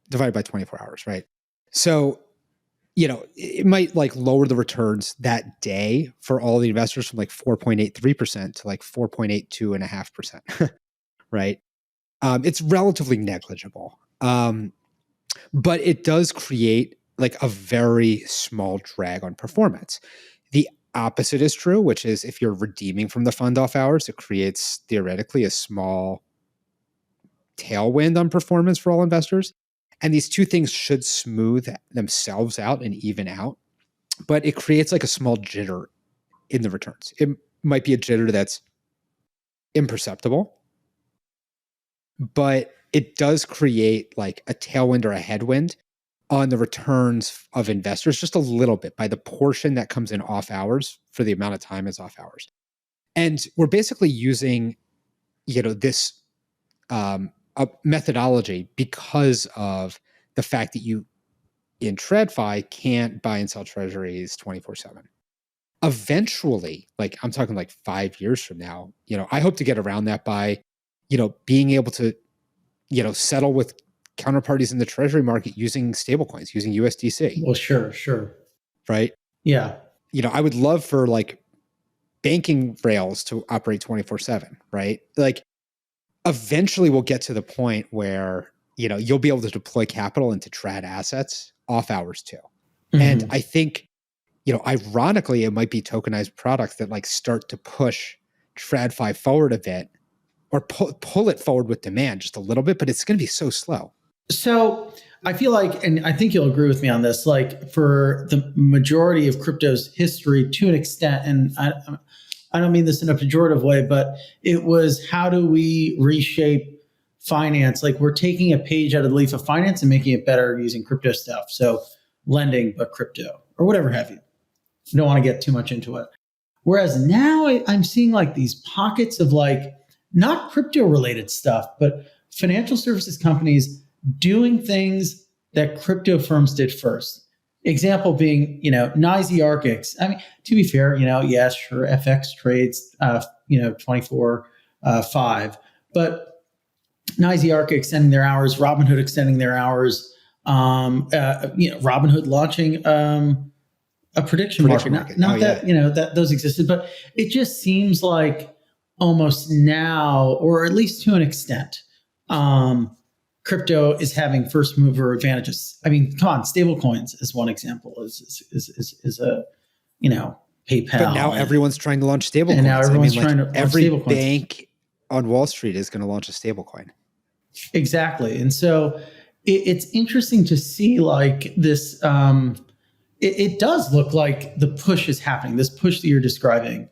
divided by 24 hours, right? So, it might lower the returns that day for all the investors from 4.83% to 4.82.5%, right? It's relatively negligible. But it does create a very small drag on performance. The opposite is true, which is if you're redeeming from the fund off hours, it creates theoretically a small tailwind on performance for all investors. And these two things should smooth themselves out and even out, but it creates a small jitter in the returns. It might be a jitter that's imperceptible, but it does create a tailwind or a headwind on the returns of investors just a little bit by the portion that comes in off hours for the amount of time it's off hours. And we're basically using, this a methodology because of the fact that you in TradFi can't buy and sell treasuries 24/7. Eventually, I'm talking 5 years from now, I hope to get around that by, being able to, settle with counterparties in the treasury market using stablecoins, using USDC. Well, sure. Right? Yeah. I would love for banking rails to operate 24/7, right? Eventually we'll get to the point where, you'll be able to deploy capital into trad assets off hours too. Mm-hmm. And I think, ironically, it might be tokenized products that start to push TradFi forward a bit or pull it forward with demand just a little bit, but it's going to be so slow. So I feel and I think you'll agree with me on this, for the majority of crypto's history to an extent, and I don't mean this in a pejorative way, but it was how do we reshape finance? We're taking a page out of the leaf of finance and making it better using crypto stuff. So lending, but crypto or whatever have you. don't want to get too much into it. Whereas now I'm seeing like these pockets of like not crypto related stuff, but financial services companies doing things that crypto firms did first. Example being, NYSE Arcix. I mean, to be fair, yes, sure, FX trades, 24/5, but NYSE Arc extending their hours, Robinhood extending their hours, Robinhood launching a prediction market. Not that that those existed, but it just seems like almost now, or at least to an extent, crypto is having first mover advantages. I mean, come on, stable coins is one example. Is a PayPal. But now everyone's trying to launch stable coins. And now everyone's trying to launch every bank on Wall Street is going to launch a stable coin. Exactly. And so it's interesting to see like this. It does look like the push is happening. This push that you're describing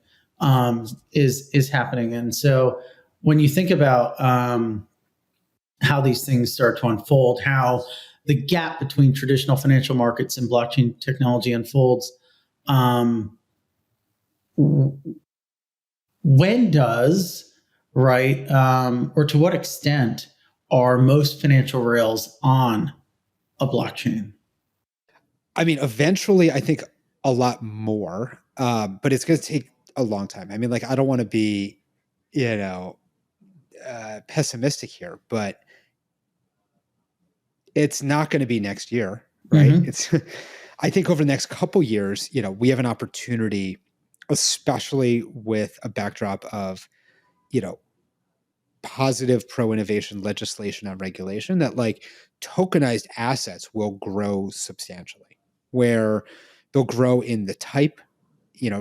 is happening. And so when you think about how these things start to unfold, how the gap between traditional financial markets and blockchain technology unfolds, when does, right, or to what extent are most financial rails on a blockchain? I mean, eventually, I think a lot more, but it's going to take a long time. I mean, like, I don't want to be, pessimistic here, but it's not going to be next year, right? Mm-hmm. It's, I think over the next couple years, we have an opportunity, especially with a backdrop of, positive pro-innovation legislation and regulation, that like tokenized assets will grow substantially, where they'll grow in the type,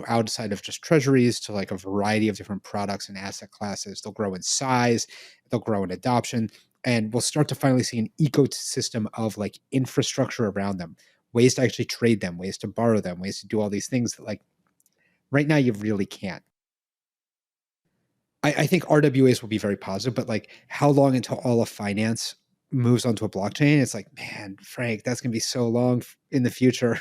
outside of just treasuries to like a variety of different products and asset classes. They'll grow in size, they'll grow in adoption, and we'll start to finally see an ecosystem of like infrastructure around them, ways to actually trade them, ways to borrow them, ways to do all these things that like right now you really can't. I think RWAs will be very positive, but like how long until all of finance moves onto a blockchain? It's like, man, Frank, that's going to be so long in the future.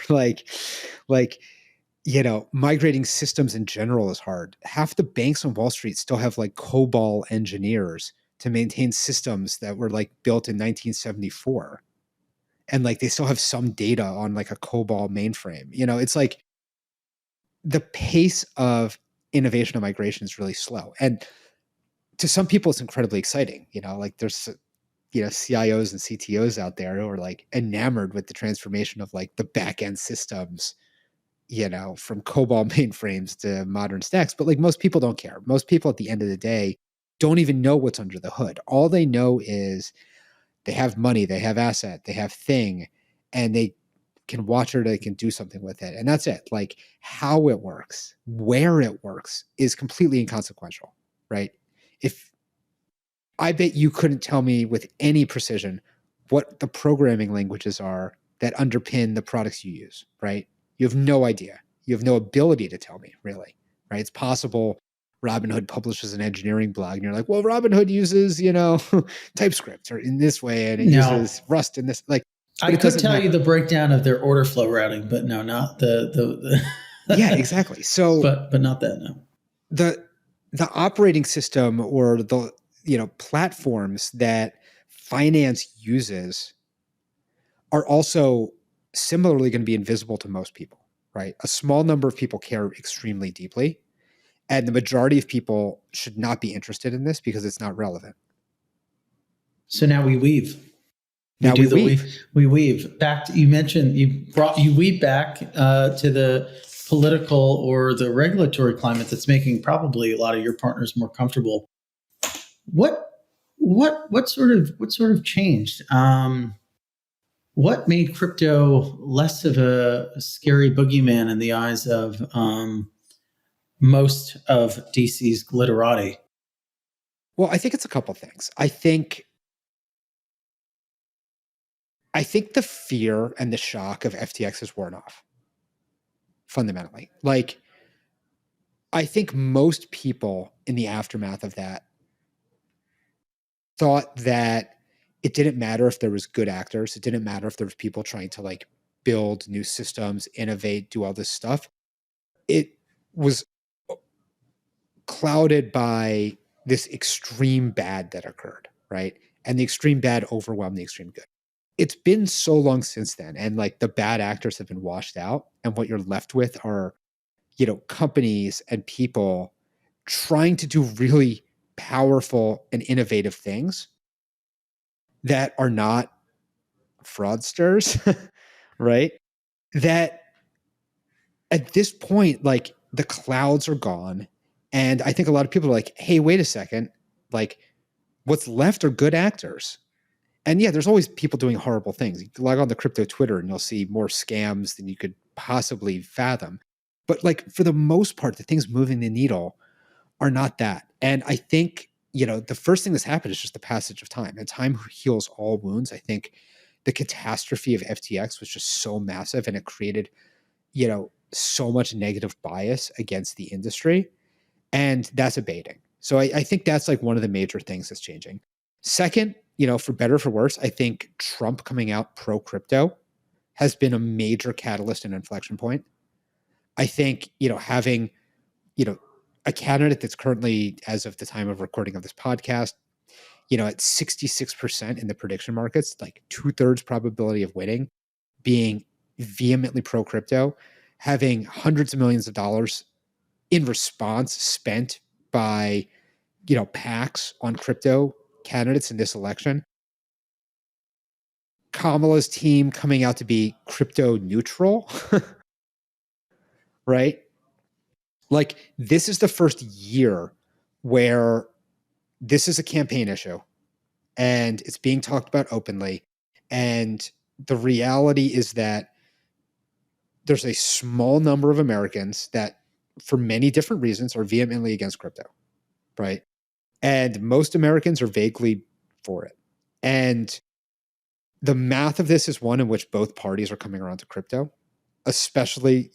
Migrating systems in general is hard. Half the banks on Wall Street still have like COBOL engineers to maintain systems that were like built in 1974. And like, they still have some data on like a COBOL mainframe. It's like the pace of innovation and migration is really slow. And to some people, it's incredibly exciting. Like there's, CIOs and CTOs out there who are like enamored with the transformation of like the back end systems, from COBOL mainframes to modern stacks. But like most people don't care. Most people at the end of the day don't even know what's under the hood. All they know is they have money, they have asset, they have thing, and they can watch it, they can do something with it. And that's it. Like how it works, where it works is completely inconsequential, right? If I bet you couldn't tell me with any precision what the programming languages are that underpin the products you use, right? You have no idea. You have no ability to tell me, really, right? It's possible Robinhood publishes an engineering blog and you're like, well, Robinhood uses, TypeScript or in this way, and it uses Rust in this, like, I could tell you the breakdown of their order flow routing, but no, not the yeah, exactly. So, but not that, no. The operating system or the, platforms that finance uses are also similarly going to be invisible to most people, right? A small number of people care extremely deeply, and the majority of people should not be interested in this because it's not relevant. So now we weave. We weave back to, you mentioned you weave back to the political or the regulatory climate that's making probably a lot of your partners more comfortable. What sort of changed? What made crypto less of a scary boogeyman in the eyes of most of DC's glitterati? Well, I think it's a couple things. I think the fear and the shock of FTX has worn off, fundamentally. Like, I think most people in the aftermath of that thought that it didn't matter if there was good actors. It didn't matter if there was people trying to like build new systems, innovate, do all this stuff. it was clouded by this extreme bad that occurred, right? And the extreme bad overwhelmed the extreme good. It's been so long since then, and like the bad actors have been washed out, and what you're left with are, companies and people trying to do really powerful and innovative things that are not fraudsters, right? That at this point, like the clouds are gone. And I think a lot of people are like, hey, wait a second. Like what's left are good actors. And yeah, there's always people doing horrible things. You can log on the crypto Twitter and you'll see more scams than you could possibly fathom. But like for the most part, the things moving the needle are not that. And I think, the first thing that's happened is just the passage of time, and time heals all wounds. I think the catastrophe of FTX was just so massive, and it created, so much negative bias against the industry, and that's abating. So I think that's like one of the major things that's changing. Second, for better or for worse, I think Trump coming out pro crypto has been a major catalyst and inflection point. I think, having, a candidate that's currently, as of the time of recording of this podcast, at 66% in the prediction markets, like 2/3 probability of winning, being vehemently pro crypto, having hundreds of millions of dollars in response spent by, PACs on crypto candidates in this election. Kamala's team coming out to be crypto neutral, right? Like this is the first year where this is a campaign issue and it's being talked about openly. And the reality is that there's a small number of Americans that, for many different reasons, are vehemently against crypto, right? And most Americans are vaguely for it. And the math of this is one in which both parties are coming around to crypto, especially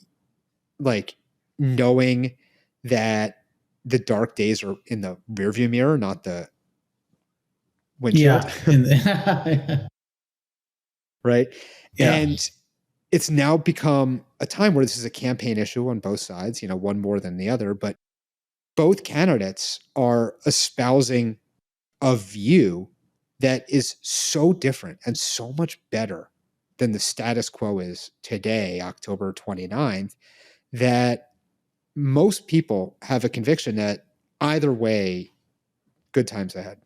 like knowing that the dark days are in the rearview mirror, not the windshield. Yeah. Right. Yeah. And it's now become a time where this is a campaign issue on both sides, one more than the other, but both candidates are espousing a view that is so different and so much better than the status quo is today, October 29th, that most people have a conviction that either way, good times ahead.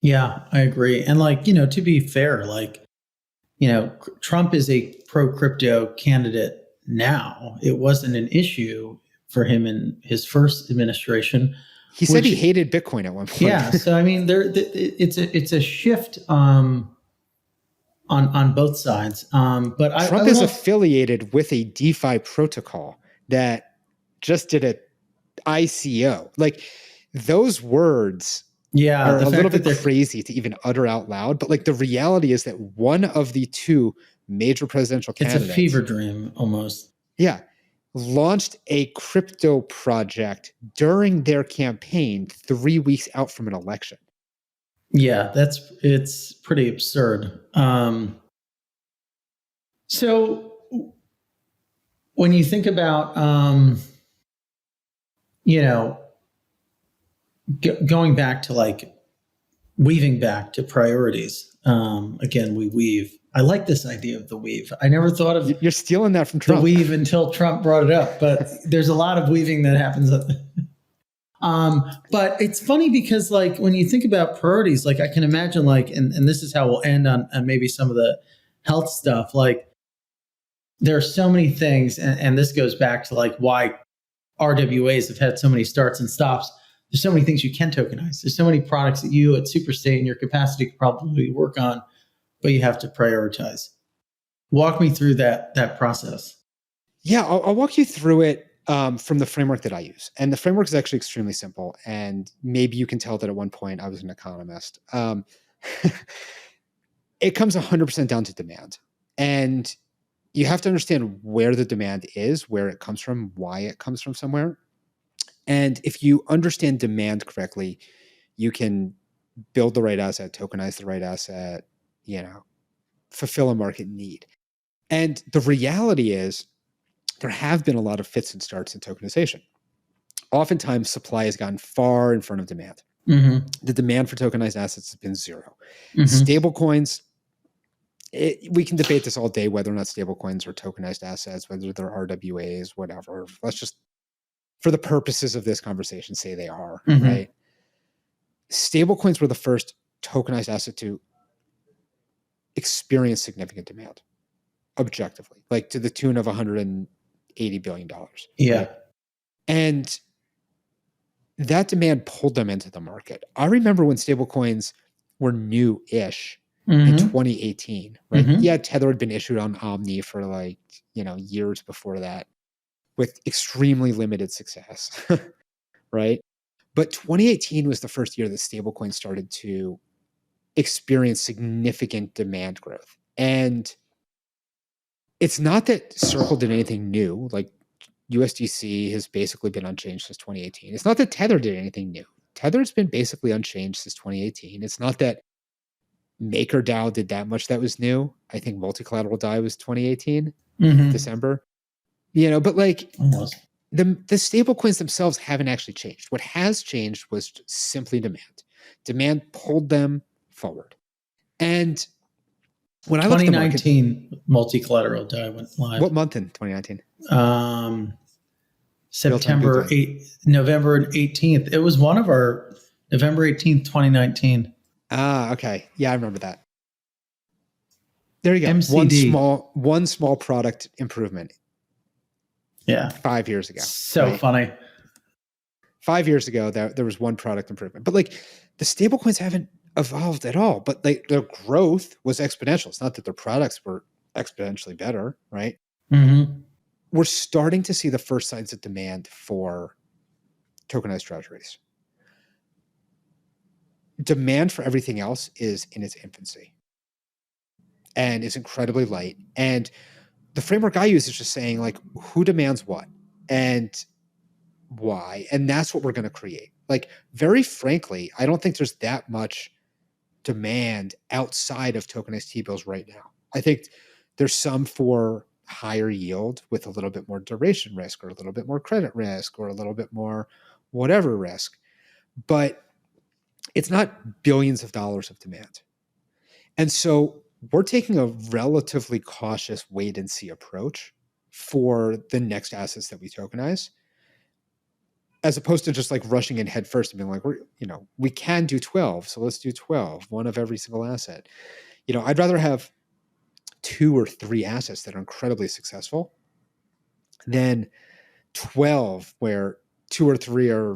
Yeah, I agree. And like, to be fair, like, Trump is a pro crypto candidate now. It wasn't an issue for him in his first administration. He said he hated Bitcoin at one point. Yeah. So, I mean, it's a shift on both sides. But Trump is affiliated with a DeFi protocol that just did an ICO. Like those words are a little bit crazy to even utter out loud. But like the reality is that one of the two major presidential candidates, it's a fever dream almost. Yeah. Launched a crypto project during their campaign 3 weeks out from an election. Yeah, it's pretty absurd. So when you think about, going back to like weaving back to priorities, again, we weave. I like this idea of the weave. I never thought of You're stealing that from Trump. The weave until Trump brought it up, but there's a lot of weaving that happens. But it's funny because like when you think about priorities, like I can imagine like, and this is how we'll end on maybe some of the health stuff. Like there are so many things, and this goes back to like why RWAs have had so many starts and stops. There's so many things you can tokenize. There's so many products that you at Superstate in your capacity could probably work on, but you have to prioritize. Walk me through that process. Yeah, I'll walk you through it from the framework that I use. And the framework is actually extremely simple. And maybe you can tell that at one point I was an economist. It comes 100% down to demand. And you have to understand where the demand is, where it comes from, why it comes from somewhere. And if you understand demand correctly, you can build the right asset, tokenize the right asset, fulfill a market need. And the reality is there have been a lot of fits and starts in tokenization. Oftentimes, supply has gotten far in front of demand. Mm-hmm. The demand for tokenized assets has been zero. Mm-hmm. Stable coins, we can debate this all day, whether or not stable coins are tokenized assets, whether they're RWAs, whatever. Let's just, for the purposes of this conversation, say they are, Mm-hmm. right? Stable coins were the first tokenized asset to experience significant demand, objectively, like to the tune of $180 billion. Yeah. Right? And that demand pulled them into the market. I remember when stablecoins were new-ish in 2018, right? Mm-hmm. Yeah, Tether had been issued on Omni for like, years before that with extremely limited success, right? But 2018 was the first year that stablecoins started to experience significant demand growth. And it's not that Circle did anything new, like USDC has basically been unchanged since 2018. It's not that Tether did anything new. Tether's been basically unchanged since 2018. It's not that MakerDAO did that much that was new. I think multi-collateral DAI was 2018, December. But like the stable coins themselves haven't actually changed. What has changed was simply demand. Demand pulled them forward. And when I look at the market, 2019 multi-collateral DAI went live. What month in 2019? September 8th, November 18th. It was one of our November 18th, 2019. Okay. Yeah, I remember that. There you go. MCD. One small product improvement. Yeah. 5 years ago. So right? funny. 5 years ago, there was one product improvement. But like the stablecoins haven't evolved at all. But like their growth was exponential. It's not that their products were exponentially better, right? Mm-hmm. We're starting to see the first signs of demand for tokenized treasuries. Demand for everything else is in its infancy and it's incredibly light. And the framework I use is just saying like, who demands what and why? And that's what we're going to create. Like, very frankly, I don't think there's that much demand outside of tokenized T-bills right now. I think there's some for higher yield with a little bit more duration risk or a little bit more credit risk or a little bit more whatever risk, but it's not billions of dollars of demand. And so we're taking a relatively cautious wait and see approach for the next assets that we tokenize, as opposed to just like rushing in head first and being like, we can do 12. So let's do 12, one of every single asset. I'd rather have 2 or 3 assets that are incredibly successful than 12 where 2 or 3 are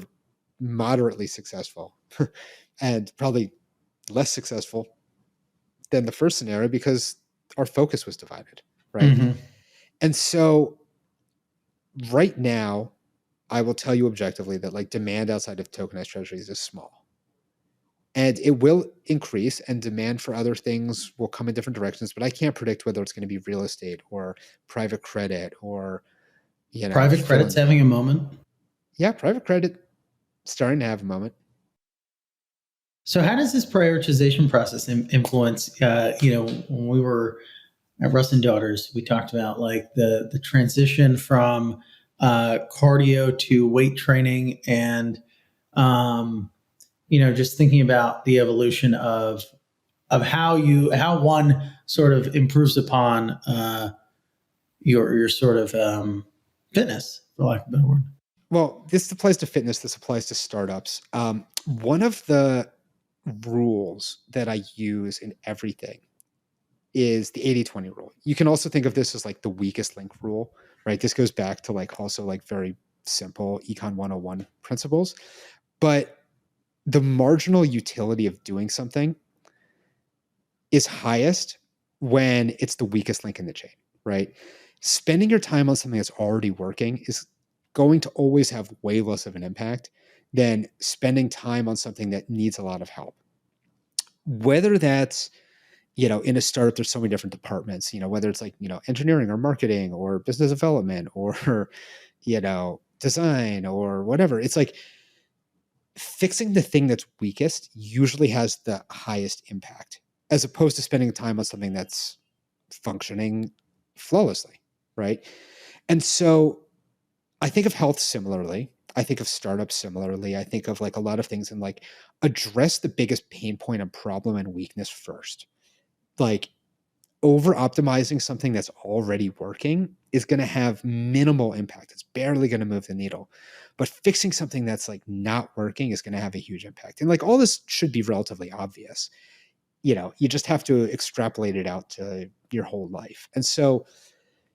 moderately successful and probably less successful than the first scenario because our focus was divided, right? Mm-hmm. And so right now, I will tell you objectively that like demand outside of tokenized treasuries is small. And it will increase and demand for other things will come in different directions, but I can't predict whether it's going to be real estate or private credit or, private credit's having a moment. Yeah, private credit starting to have a moment. So how does this prioritization process influence, when we were at Russ and Daughters, we talked about like the transition from cardio to weight training and, just thinking about the evolution of how one sort of improves upon your sort of fitness, for lack of a better word. Well, this applies to fitness. This applies to startups. One of the rules that I use in everything is the 80-20 rule. You can also think of this as like the weakest link rule, right? This goes back to like also like very simple Econ 101 principles. But the marginal utility of doing something is highest when it's the weakest link in the chain, right? Spending your time on something that's already working is going to always have way less of an impact than spending time on something that needs a lot of help. Whether that's, in a startup, there's so many different departments, whether it's like, engineering or marketing or business development or, design or whatever. It's like fixing the thing that's weakest usually has the highest impact as opposed to spending time on something that's functioning flawlessly, right? And so I think of health similarly. I think of startups similarly. I think of like a lot of things and like address the biggest pain point and problem and weakness first. Like over optimizing something that's already working is going to have minimal impact. It's barely going to move the needle, but fixing something that's like not working is going to have a huge impact. And like all this should be relatively obvious. You just have to extrapolate it out to your whole life. And so,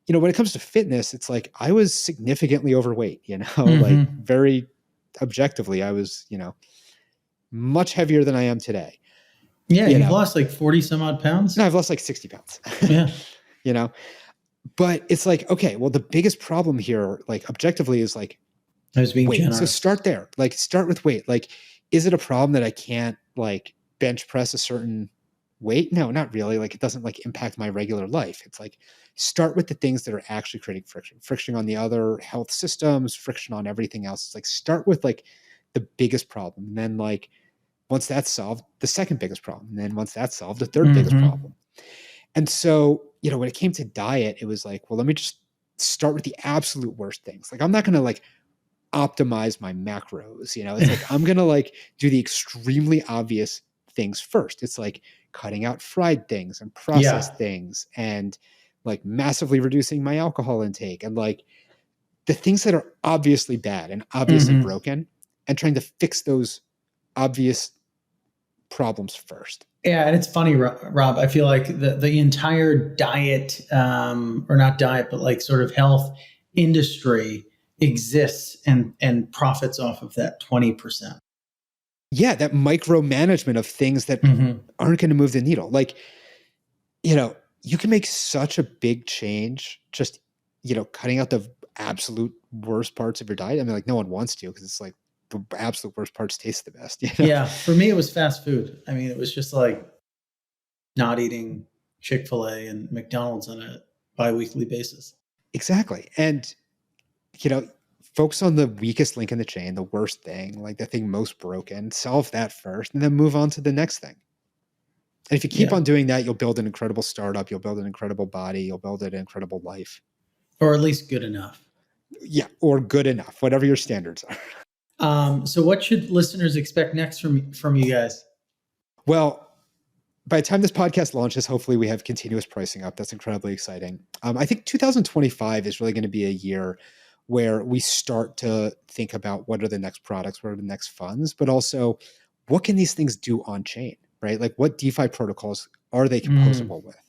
when it comes to fitness, it's like I was significantly overweight, like very objectively, I was, much heavier than I am today. Yeah, you've lost like 40 some odd pounds? No, I've lost like 60 pounds. Yeah. But it's like, okay, well, the biggest problem here, like objectively, is like, I was being weight. generous. So start there. Like start with weight. Like, is it a problem that I can't like bench press a certain weight? No, not really. Like it doesn't like impact my regular life. It's like start with the things that are actually creating friction on the other health systems, friction on everything else. It's like start with like the biggest problem. And then like once that's solved, the second biggest problem. And then once that's solved, the third biggest problem. And so, when it came to diet, it was like, well, let me just start with the absolute worst things. Like I'm not going to like optimize my macros, it's like, I'm going to like do the extremely obvious things first. It's like cutting out fried things and processed things and like massively reducing my alcohol intake and like the things that are obviously bad and obviously broken and trying to fix those obvious problems first. Yeah, and it's funny, Rob. I feel like the entire diet, or not diet, but like sort of health industry exists and profits off of that 20%. Yeah, that micromanagement of things that aren't going to move the needle. Like, you can make such a big change just, cutting out the absolute worst parts of your diet. I mean, like no one wants to because it's like the absolute worst parts taste the best. Yeah, for me, it was fast food. I mean, it was just like not eating Chick-fil-A and McDonald's on a bi-weekly basis. Exactly. And, focus on the weakest link in the chain, the worst thing, like the thing most broken, solve that first, and then move on to the next thing. And if you keep on doing that, you'll build an incredible startup, you'll build an incredible body, you'll build an incredible life. Or at least good enough. Yeah, or good enough, whatever your standards are. So what should listeners expect next from you guys? Well, by the time this podcast launches, hopefully we have continuous pricing up. That's incredibly exciting. I think 2025 is really going to be a year where we start to think about what are the next products, what are the next funds, but also what can these things do on chain, right? Like what DeFi protocols are they composable with?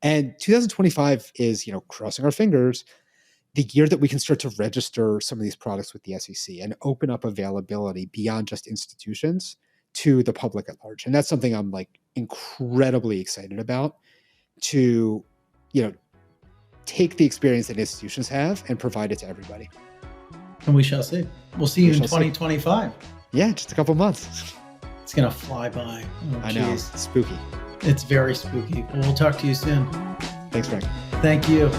And 2025 is, crossing our fingers, the year that we can start to register some of these products with the SEC and open up availability beyond just institutions to the public at large. And that's something I'm like incredibly excited about to, take the experience that institutions have and provide it to everybody. And we shall see. We'll see you in 2025. Yeah, just a couple months. It's going to fly by. Oh, I know. It's spooky. It's very spooky. We'll talk to you soon. Thanks, Frank. Thank you.